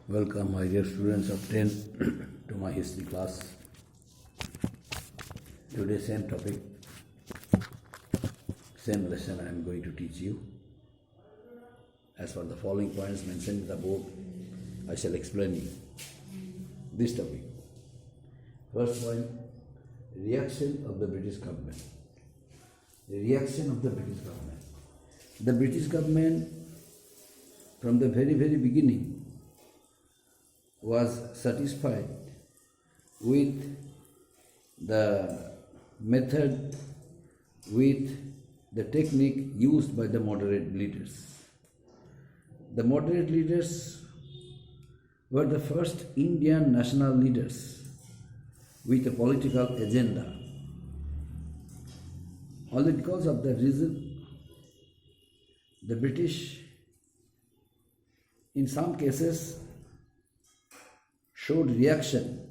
Welcome, my dear students of 10 to my history class. Today, same topic, same lesson I am going to teach you. As for the following points mentioned in the book, I shall explain you this topic. First point, reaction of the British government. The reaction of the British government. The British government, from the very beginning, was satisfied with the method, with the technique used by the moderate leaders. The moderate leaders were the first Indian national leaders with a political agenda. Only because of that reason, the British, in some cases, showed reaction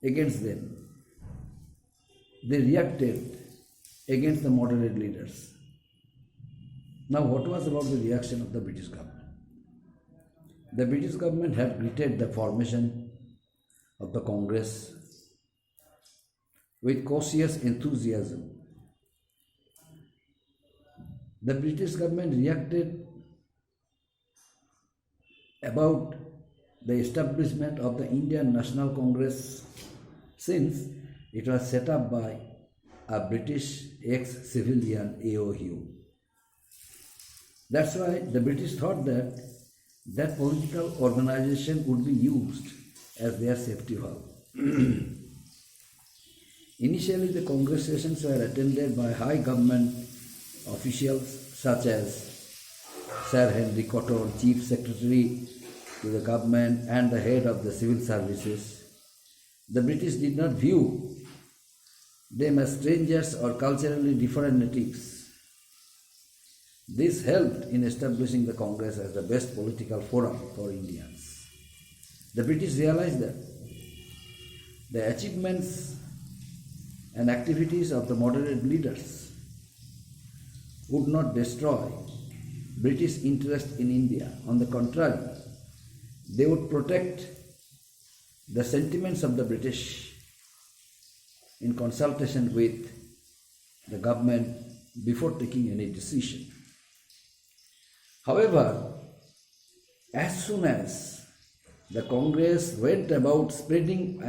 against them. They reacted against the moderate leaders. Now, what was about the reaction of the British government? The British government had greeted the formation of the Congress with cautious enthusiasm. The British government reacted about the establishment of the Indian National Congress, since it was set up by a British ex-civilian AOU. That's why the British thought that that political organization would be used as their safety valve. Initially, the Congress sessions were attended by high government officials such as Sir Henry Cotton, Chief Secretary to the government and the head of the civil services. The British did not view them as strangers or culturally different natives. This helped in establishing the Congress as the best political forum for Indians. The British realized that the achievements and activities of the moderate leaders would not destroy British interest in India. On the contrary, they would protect the sentiments of the British in consultation with the government before taking any decision. However, as soon as the Congress went about spreading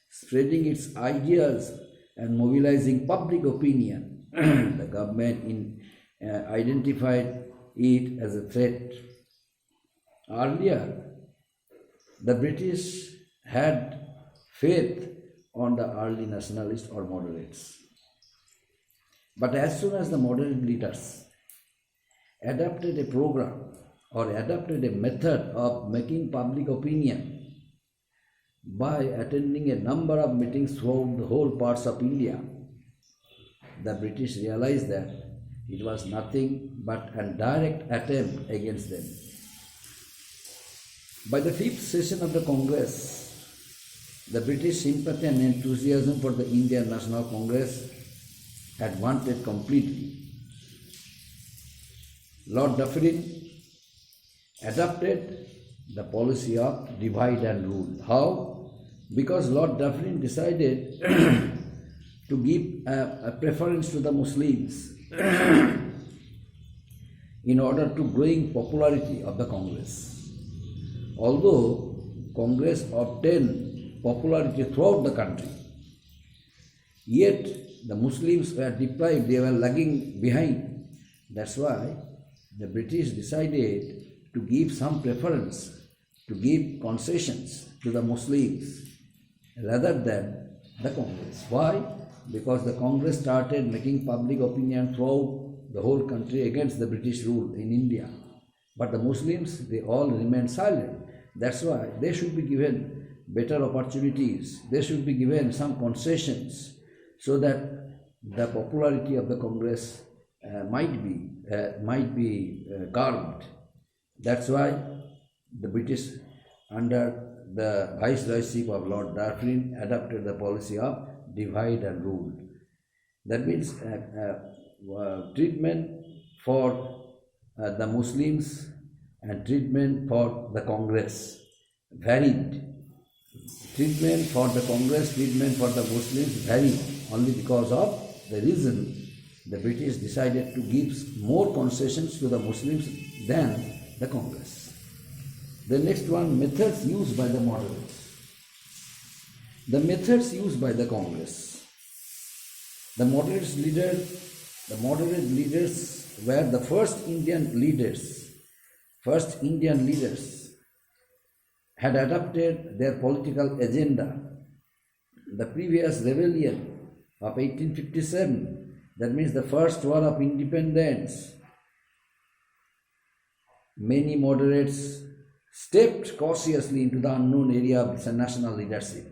its ideas and mobilizing public opinion, the government identified it as a threat. Earlier, the British had faith on the early nationalists or moderates. But as soon as the moderate leaders adopted a program or adopted a method of making public opinion by attending a number of meetings throughout the whole parts of India, the British realized that it was nothing but a direct attempt against them. By the fifth session of the Congress, the British sympathy and enthusiasm for the Indian National Congress had waned completely. Lord Dufferin adopted the policy of divide and rule. How? Because Lord Dufferin decided to give a preference to the Muslims in order to growing popularity of the Congress. Although Congress obtained popularity throughout the country, yet the Muslims were deprived, they were lagging behind. That's why the British decided to give some preference, to give concessions to the Muslims rather than the Congress. Why? Because the Congress started making public opinion throughout the whole country against the British rule in India. But the Muslims, they all remained silent. That's why they should be given better opportunities. They should be given some concessions so that the popularity of the Congress might be curbed. That's why the British, under the viceroyship of Lord Dufferin, adopted the policy of divide and rule. That means treatment for the Muslims and treatment for the Congress varied. Treatment for the Congress, treatment for the Muslims varied only because of the reason the British decided to give more concessions to the Muslims than the Congress. The next one, methods used by the moderates. The methods used by the Congress. The moderate leaders were the first Indian leaders had adopted their political agenda. The previous rebellion of 1857, that means the first war of independence, many moderates stepped cautiously into the unknown area of national leadership.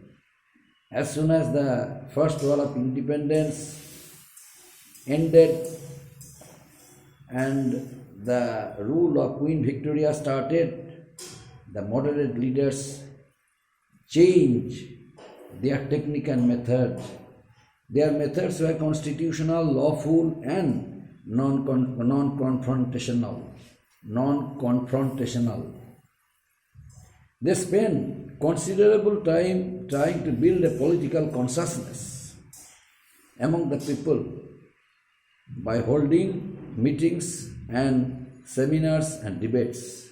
As soon as the first war of independence ended and the rule of Queen Victoria started, the moderate leaders changed their technique and method. Their methods were constitutional, lawful, and non-confrontational. They spent considerable time trying to build a political consciousness among the people by holding meetings and seminars and debates.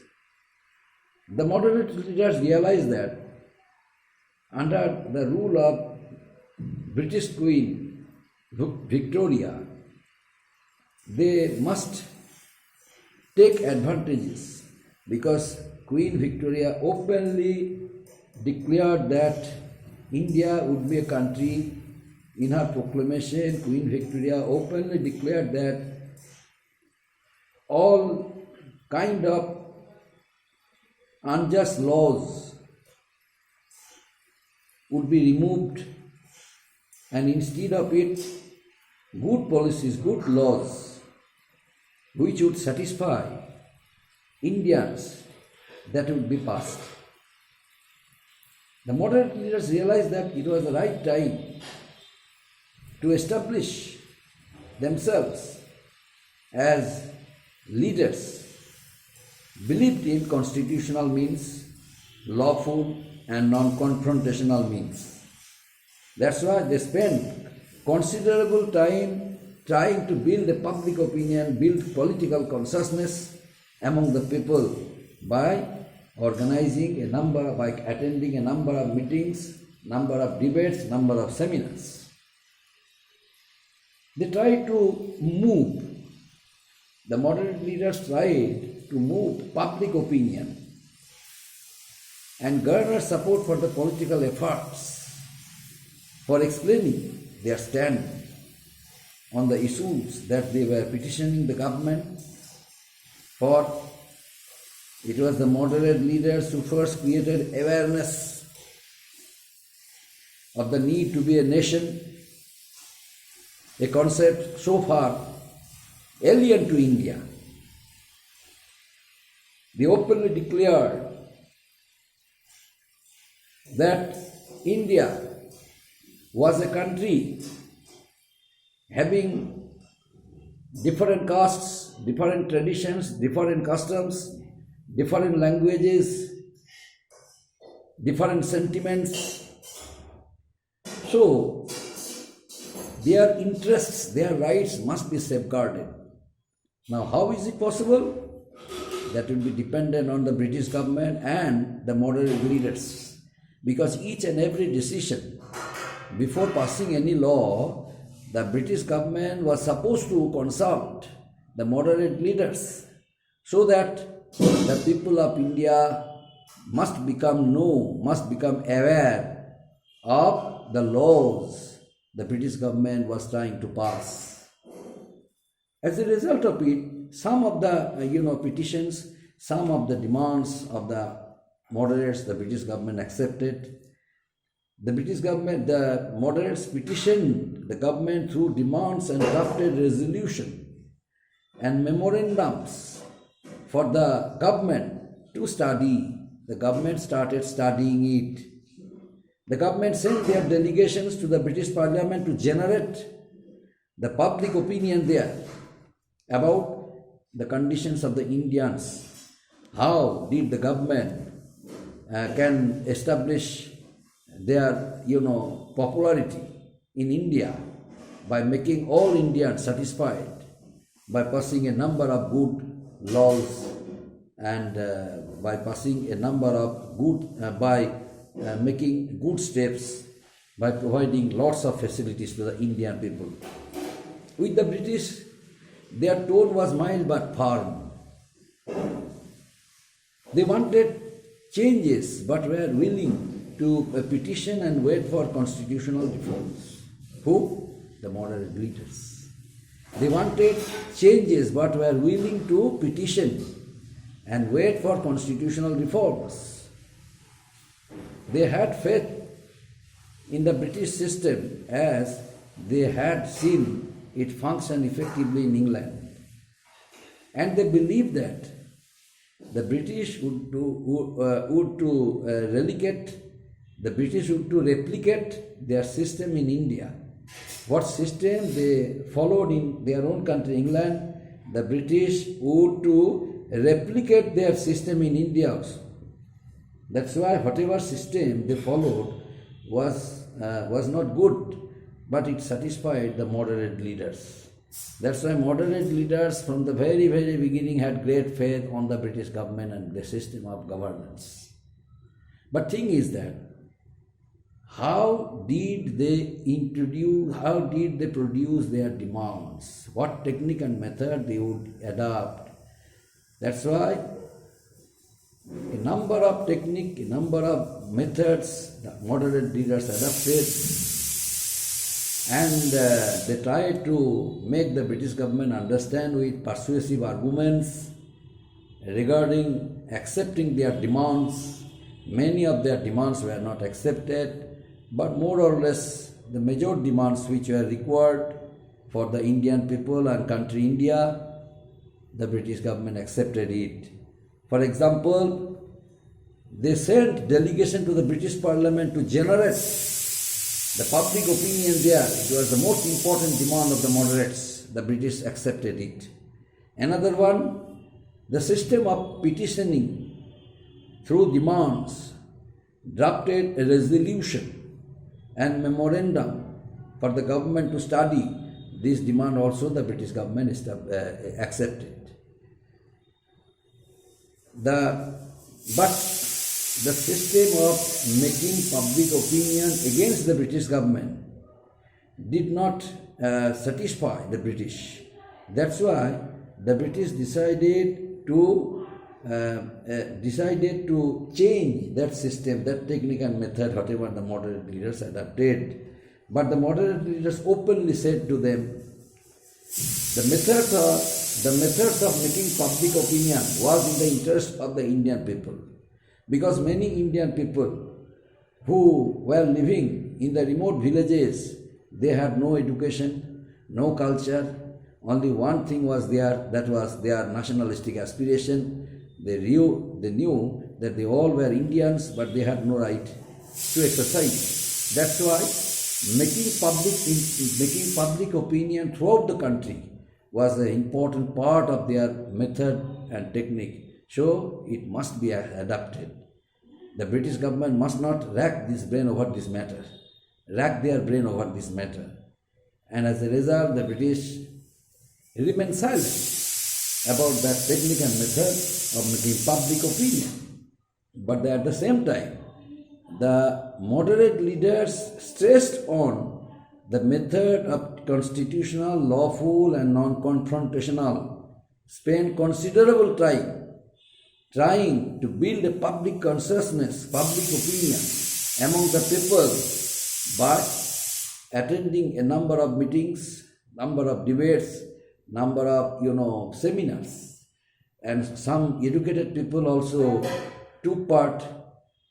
The moderate leaders realized that under the rule of British Queen Victoria, they must take advantages because Queen Victoria openly declared that India would be a country. In her proclamation, Queen Victoria openly declared that all kind of unjust laws would be removed, and instead of it, good policies, good laws, which would satisfy Indians, that would be passed. The moderate leaders realized that it was the right time to establish themselves as leaders, believed in constitutional means, lawful and non-confrontational means. That's why they spent considerable time trying to build a public opinion, build political consciousness among the people by attending a number of meetings, number of debates, number of seminars. They tried to move, the moderate leaders tried to move public opinion and garner support for the political efforts for explaining their stand on the issues that they were petitioning the government for. It was the moderate leaders who first created awareness of the need to be a nation, a concept so far alien to India. They openly declared that India was a country having different castes, different traditions, different customs, different languages, different sentiments. So, their interests, their rights must be safeguarded. Now, how is it possible? That will be dependent on the British government and the moderate leaders, because each and every decision, before passing any law, the British government was supposed to consult the moderate leaders so that the people of India must become aware of the laws the British government was trying to pass. As a result of it, some of the petitions, some of the demands of the moderates, the British government accepted. The moderates petitioned the government through demands and drafted resolution and memorandums for the government to study. The government started studying it. The government sent their delegations to the British Parliament to generate the public opinion there about the conditions of the Indians. how did the government can establish their popularity in India by making all Indians satisfied, by passing a number of good laws and by passing a number of good by making good steps, by providing lots of facilities to the Indian people. With the British, their tone was mild but firm. They wanted changes but were willing to petition and wait for constitutional reforms. Who? The moderate leaders. They wanted changes but were willing to petition and wait for constitutional reforms. They had faith in the British system as they had seen it function effectively in England. And they believed that the British would replicate their system in India. What system they followed in their own country, England, the British would to replicate their system in India also. That's why whatever system they followed was not good, but it satisfied the moderate leaders. That's why moderate leaders from the very, very beginning had great faith on the British government and the system of governance. But thing is that how did they produce their demands? What technique and method they would adopt? That's why a number of technique, a number of methods the moderate leaders adopted, and they tried to make the British government understand with persuasive arguments regarding accepting their demands. Many of their demands were not accepted, but more or less the major demands which were required for the Indian people and country India, the British government accepted it. For example, they sent delegation to the British Parliament to generate the public opinion there. It was the most important demand of the moderates. The British accepted it. Another one, the system of petitioning through demands, drafted a resolution and memorandum for the government to study. This demand also the British government accepted. But the system of making public opinion against the British government did not satisfy the British. That's why the British decided to change that system, that technique and method, whatever the moderate leaders adopted. But the moderate leaders openly said to them, the methods of making public opinion was in the interest of the Indian people. Because many Indian people who were living in the remote villages, they had no education, no culture, only one thing was there, that was their nationalistic aspiration. They knew that they all were Indians, but they had no right to exercise. That's why making public opinion throughout the country was an important part of their method and technique. So it must be adapted. The British government must not rack their brain over this matter. And as a result, the British remained silent about that technique and method of making public opinion. But at the same time, the moderate leaders stressed on the method of constitutional, lawful and non-confrontational, spent considerable time trying to build a public consciousness, public opinion among the people by attending a number of meetings, number of debates, number of seminars. And some educated people also took part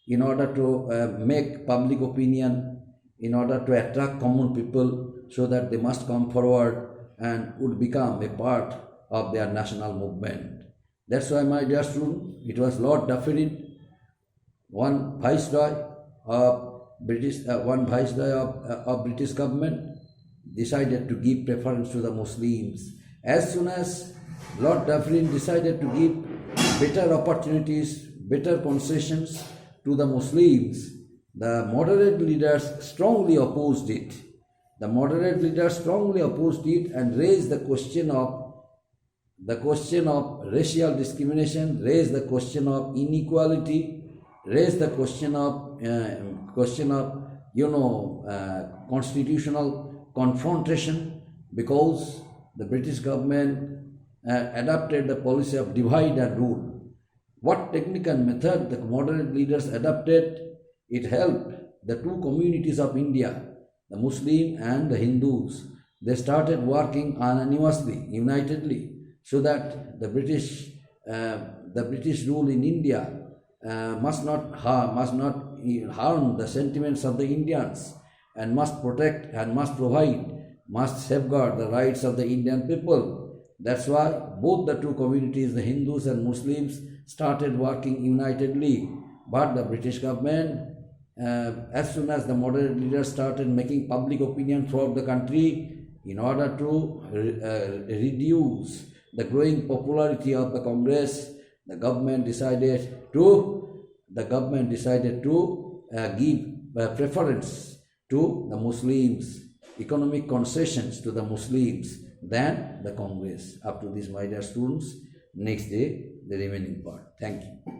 in order to make public opinion, in order to attract common people so that they must come forward and would become a part of their national movement. That's why, my dear student, it was Lord Dufferin, one viceroy of British government, decided to give preference to the Muslims. As soon as Lord Dufferin decided to give better opportunities, better concessions to the Muslims, the moderate leaders strongly opposed it. The moderate leaders strongly opposed it and raised the question of racial discrimination, raised the question of inequality, raised the question of constitutional confrontation, because the British government adopted the policy of divide and rule. What technical method the moderate leaders adopted, it helped the two communities of India, the Muslim and the Hindus. They started working anonymously, unitedly, so that the British rule in India must not harm the sentiments of the Indians, and must protect and must provide, must safeguard the rights of the Indian people. That's why both the two communities, the Hindus and Muslims, started working unitedly. But the British government, as soon as the moderate leaders started making public opinion throughout the country, in order to reduce the growing popularity of the Congress, the government decided to give preference to the Muslims, economic concessions to the Muslims than the Congress. Up to this, my dear students. Next day, the remaining part. Thank you.